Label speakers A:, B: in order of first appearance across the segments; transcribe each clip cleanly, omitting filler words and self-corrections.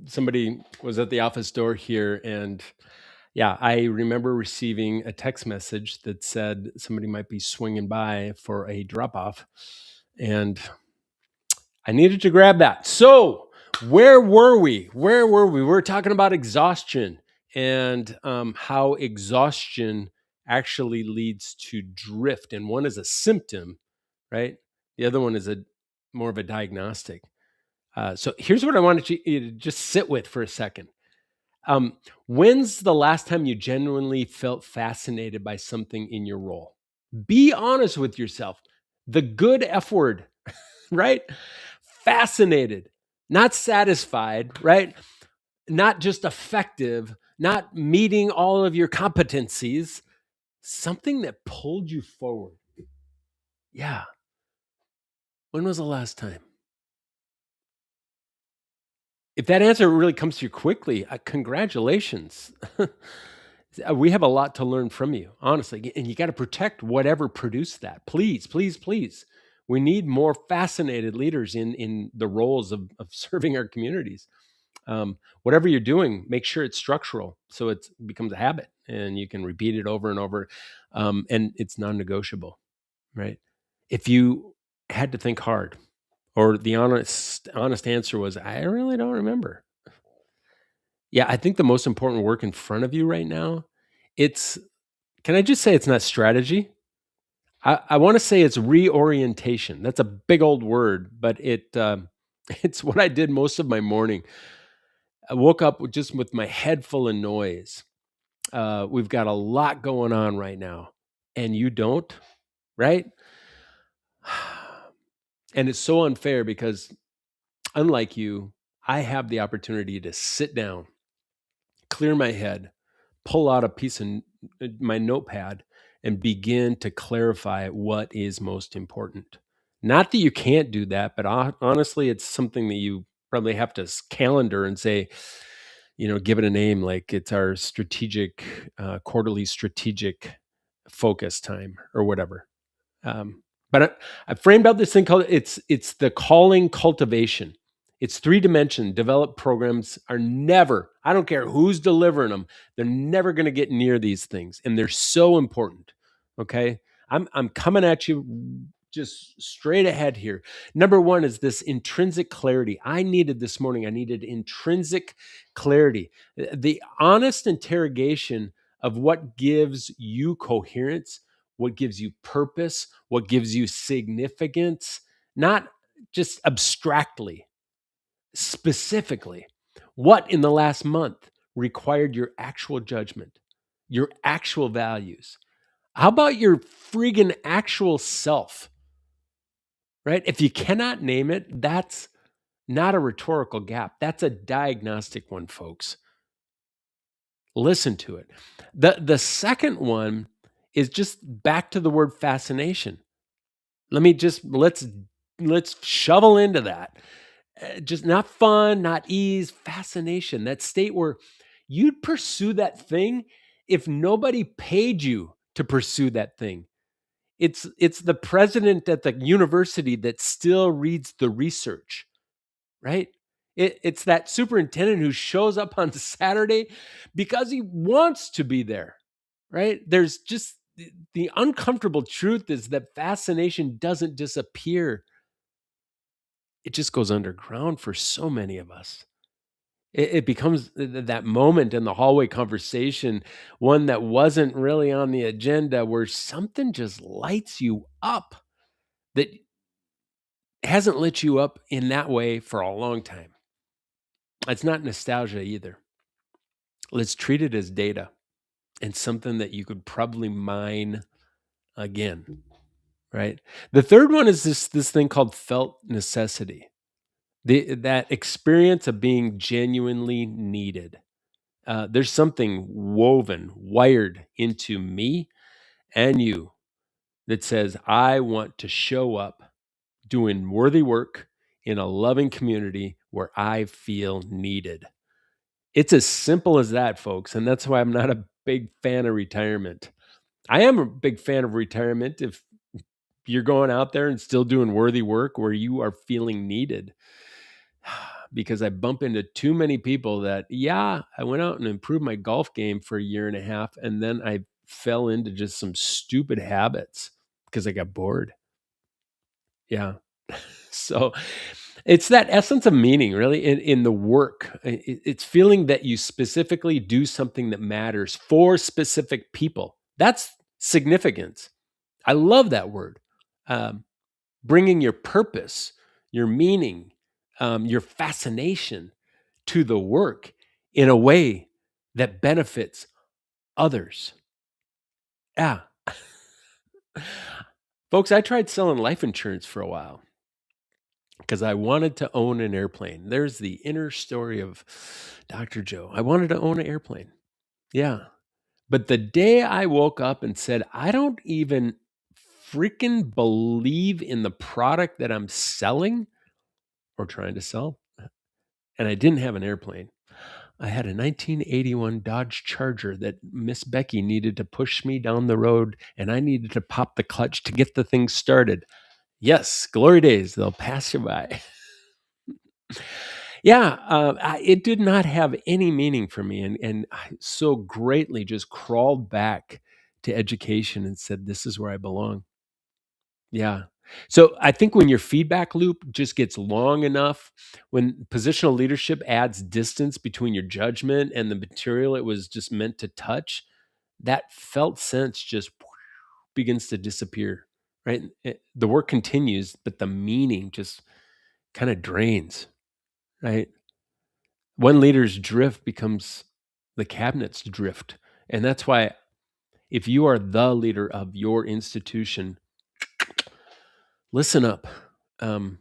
A: somebody was at the office door here, and yeah, I remember receiving a text message that said somebody might be swinging by for a drop off, and I needed to grab that. So, where were we? We were talking about exhaustion and how exhaustion actually leads to drift, and one is a symptom, right? The other one is a more of a diagnostic. So here's what I wanted you to just sit with for a second. When's the last time you genuinely felt fascinated by something in your role? Be honest with yourself. The good F word, right? Fascinated, not satisfied, right? Not just effective, not meeting all of your competencies, something that pulled you forward. Yeah. When was the last time? If that answer really comes to you quickly, congratulations. We have a lot to learn from you, honestly. And you got to protect whatever produced that. Please, please, please. We need more fascinated leaders in the roles of serving our communities. Whatever you're doing, make sure it's structural so it becomes a habit and you can repeat it over and over. And it's non-negotiable, right? If you had to think hard, or the honest answer was, I really don't remember. Yeah, I think the most important work in front of you right now, it's can I just say it's not strategy? I want to say it's reorientation. That's a big old word, but it's what I did most of my morning. I woke up just with my head full of noise. We've got a lot going on right now, and you don't, right? And it's so unfair because, unlike you, I have the opportunity to sit down, clear my head, pull out a piece of my notepad, and begin to clarify what is most important. Not that you can't do that, but honestly, it's something that you probably have to calendar and say, give it a name, like it's our strategic, quarterly strategic focus time or whatever. But I framed out this thing called it's the calling cultivation. It's 3 dimension. Developed programs are never, I don't care who's delivering them, they're never going to get near these things. And they're so important. Okay. I'm coming at you just straight ahead here. Number one is this intrinsic clarity. I needed this morning, I needed intrinsic clarity. The honest interrogation of what gives you coherence, what gives you purpose, what gives you significance, not just abstractly, specifically. What in the last month required your actual judgment, your actual values? How about your friggin' actual self, right? If you cannot name it, that's not a rhetorical gap. That's a diagnostic one, folks. Listen to it. The second one is just back to the word fascination. Let's shovel into that. Just not fun, not ease, fascination. That state where you'd pursue that thing if nobody paid you to pursue that thing. It's the president at the university that still reads the research, right? It's that superintendent who shows up on Saturday because he wants to be there, right? There's just the uncomfortable truth is that fascination doesn't disappear. It just goes underground for so many of us. It becomes that moment in the hallway conversation, one that wasn't really on the agenda, where something just lights you up that hasn't lit you up in that way for a long time. It's not nostalgia either. Let's treat it as data and something that you could probably mine again, right? The third one is this thing called felt necessity. That experience of being genuinely needed. There's something woven, wired into me and you that says, I want to show up doing worthy work in a loving community where I feel needed. It's as simple as that, folks. And that's why I'm not a big fan of retirement. I am a big fan of retirement if you're going out there and still doing worthy work where you are feeling needed. because I bump into too many people that, yeah, I went out and improved my golf game for a year and a half, and then I fell into just some stupid habits because I got bored. Yeah. So it's that essence of meaning, really, in the work. It's feeling that you specifically do something that matters for specific people. That's significance. I love that word. Um, Bringing your purpose, your meaning, your fascination to the work in a way that benefits others. Yeah. Folks, I tried selling life insurance for a while because I wanted to own an airplane. There's the inner story of Dr. Joe. I wanted to own an airplane. Yeah. But the day I woke up and said, I don't even freaking believe in the product that I'm selling or trying to sell, and I didn't have an airplane. I had a 1981 Dodge Charger that Miss Becky needed to push me down the road, and I needed to pop the clutch to get the thing started. Yes, glory days, they'll pass you by. Yeah, it did not have any meaning for me, and I so greatly just crawled back to education and said, "This is where I belong." Yeah. So I think when your feedback loop just gets long enough, when positional leadership adds distance between your judgment and the material it was just meant to touch, that felt sense just begins to disappear, right? The work continues, but the meaning just kind of drains, right? One leader's drift becomes the cabinet's drift. And that's why if you are the leader of your institution, listen up. Um,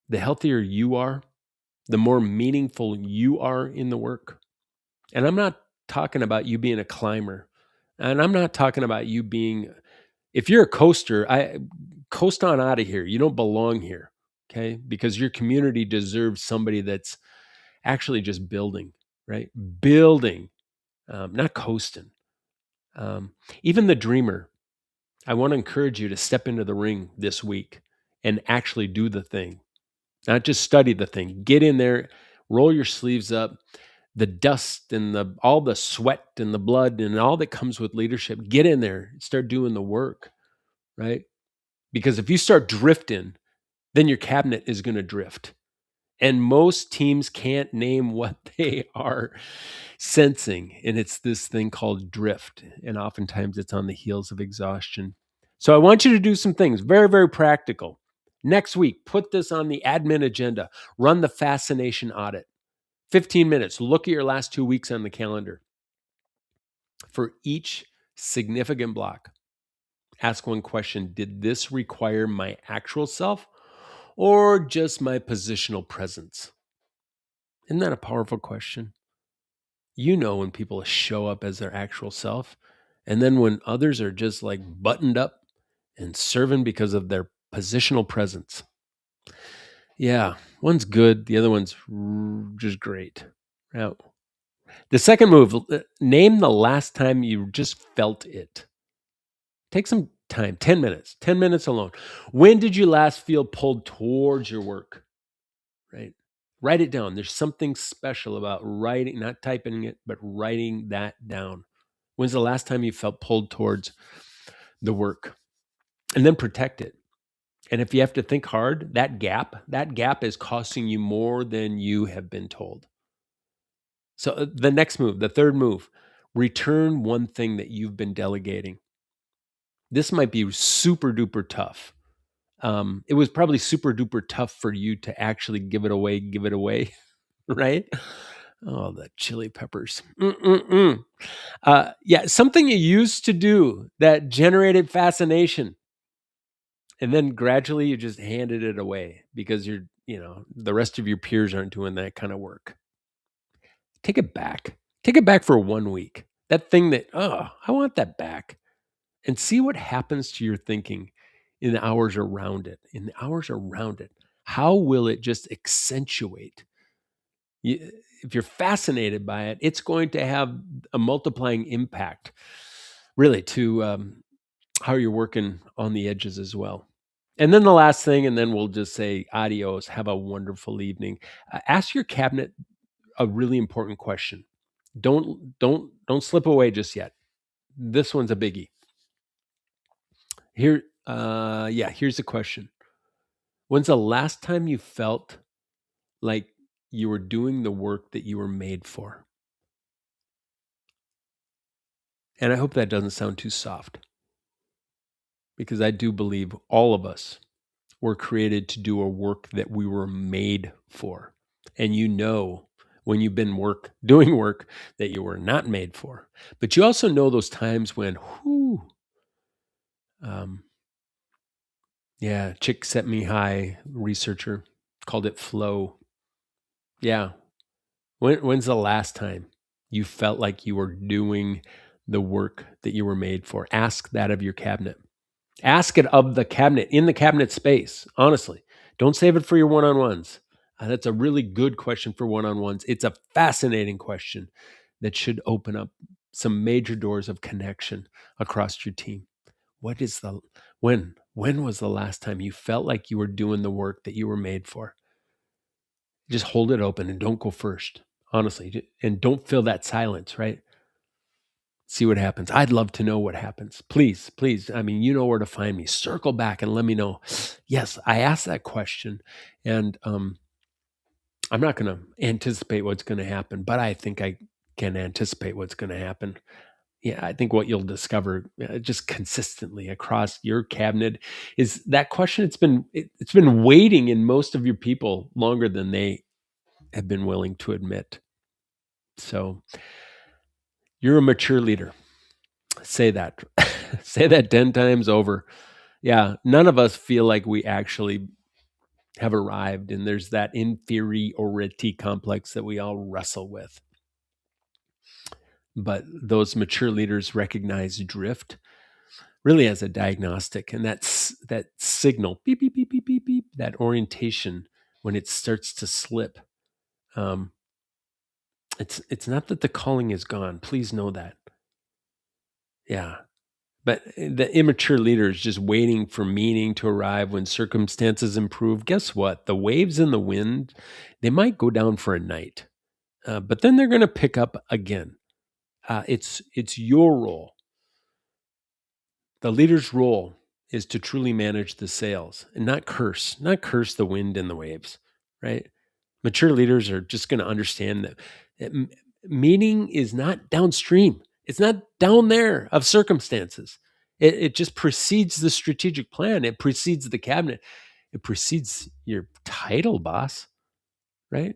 A: the healthier you are, the more meaningful you are in the work. And I'm not talking about you being a climber. And I'm not talking about you being, if you're a coaster, I coast on out of here. You don't belong here. Okay. Because your community deserves somebody that's actually just building, right? Building, not coasting. Um, Even the dreamer, I want to encourage you to step into the ring this week and actually do the thing, not just study the thing. Get in there, roll your sleeves up. The dust and all the sweat and the blood and all that comes with leadership, get in there, start doing the work, right? Because if you start drifting, then your cabinet is going to drift. And most teams can't name what they are sensing. And it's this thing called drift. And oftentimes it's on the heels of exhaustion. So I want you to do some things very, very practical. Next week, put this on the admin agenda. Run the fascination audit. 15 minutes. Look at your last 2 weeks on the calendar. For each significant block, ask one question. Did this require my actual self or just my positional presence? Isn't that a powerful question? You know when people show up as their actual self, and then when others are just like buttoned up and serving because of their positional presence. Yeah, one's good, the other one's just great. Now, the second move, name the last time you just felt it. Take some time, 10 minutes alone. When did you last feel pulled towards your work? Right? Write it down. There's something special about writing, not typing it, but writing that down. When's the last time you felt pulled towards the work? And then protect it. And if you have to think hard, that gap is costing you more than you have been told. So the next move, the third move, return one thing that you've been delegating. This might be super duper tough. It was probably super duper tough for you to actually give it away, right? Oh, the chili peppers. Yeah, something you used to do that generated fascination. And then gradually you just handed it away because the rest of your peers aren't doing that kind of work. Take it back. Take it back for 1 week. That thing that, I want that back. And see what happens to your thinking in the hours around it. In the hours around it, how will it just accentuate? If you're fascinated by it, it's going to have a multiplying impact, really, to how you're working on the edges as well. And then the last thing, and then we'll just say adios. Have a wonderful evening. Ask your cabinet a really important question. Don't slip away just yet. This one's a biggie. Here's the question. When's the last time you felt like you were doing the work that you were made for? And I hope that doesn't sound too soft, because I do believe all of us were created to do a work that we were made for. And when you've been doing work that you were not made for. But you also know those times when, um, yeah, Csikszentmihalyi researcher called it flow. Yeah. When's the last time you felt like you were doing the work that you were made for? Ask that of your cabinet. Ask it of the cabinet, in the cabinet space, honestly. Don't save it for your one on ones. That's a really good question for one on ones. It's a fascinating question that should open up some major doors of connection across your team. What is the when was the last time you felt like you were doing the work that you were made for? Just hold it open and don't go first, honestly. And don't fill that silence, right? See what happens. I'd love to know what happens. Please, please. I mean, you know where to find me. Circle back and let me know. Yes, I asked that question, and I'm not going to anticipate what's going to happen, but I think I can anticipate what's going to happen. Yeah, I think what you'll discover just consistently across your cabinet is that question. It's been waiting in most of your people longer than they have been willing to admit. So you're a mature leader. Say that. Say that 10 times over. Yeah, none of us feel like we actually have arrived, and there's that inferiority complex that we all wrestle with. But those mature leaders recognize drift really as a diagnostic, and that signal, beep, beep, beep, beep, beep, beep, that orientation when it starts to slip. Um, it's not that the calling is gone. Please know that. Yeah. But the immature leader is just waiting for meaning to arrive when circumstances improve. Guess what? The waves in the wind, they might go down for a night, but then they're going to pick up again. It's your role. The leader's role is to truly manage the sails and not curse the wind and the waves, right? Mature leaders are just going to understand that meaning is not downstream. It's not down there of circumstances. It just precedes the strategic plan. It precedes the cabinet. It precedes your title, boss, right?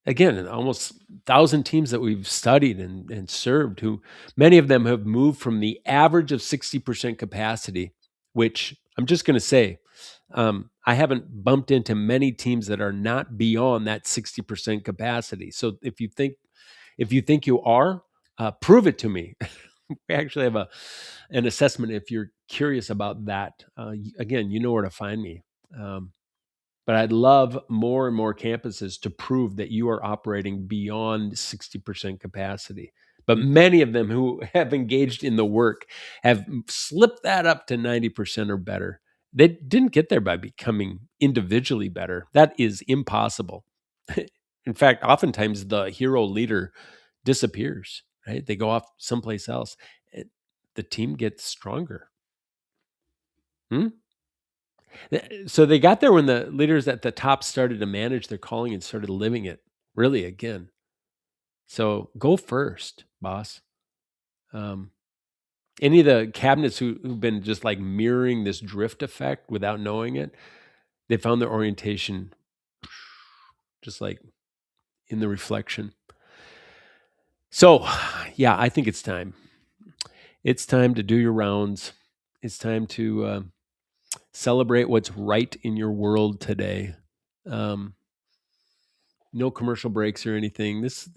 A: Again, almost 1,000 teams that we've studied and served, who many of them have moved from the average of 60% capacity, which I'm just going to say, I haven't bumped into many teams that are not beyond that 60% capacity. So if you think you are, prove it to me. We actually have an assessment if you're curious about that. Again, you know where to find me. But I'd love more and more campuses to prove that you are operating beyond 60% capacity. But many of them who have engaged in the work have slipped that up to 90% or better. They didn't get there by becoming individually better. That is impossible. In fact, oftentimes the hero leader disappears, right? They go off someplace else. The team gets stronger. Hmm? So they got there when the leaders at the top started to manage their calling and started living it really again. So go first, boss. Um, any of the cabinets who've been just like mirroring this drift effect without knowing it, they found their orientation just like in the reflection. So, yeah, I think it's time. It's time to do your rounds. It's time to celebrate what's right in your world today. Um, no commercial breaks or anything. This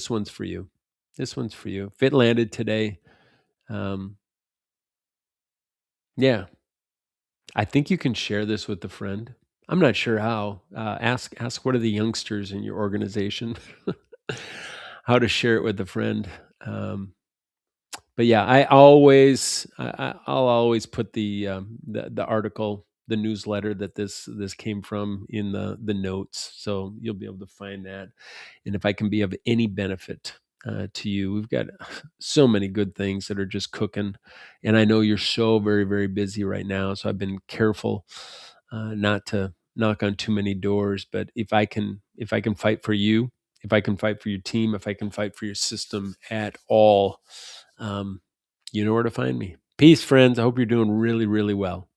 A: one's for you. This one's for you. If it landed today, um, yeah, I think you can share this with a friend. I'm not sure how. Ask one of the youngsters in your organization how to share it with a friend. Um, But yeah, I'll always put the article, the newsletter that this came from in the notes, so you'll be able to find that. And if I can be of any benefit to you, we've got so many good things that are just cooking, and I know you're so very very busy right now. So I've been careful not to knock on too many doors. But if I can fight for you, if I can fight for your team, if I can fight for your system at all, um, you know where to find me. Peace, friends. I hope you're doing really, really well.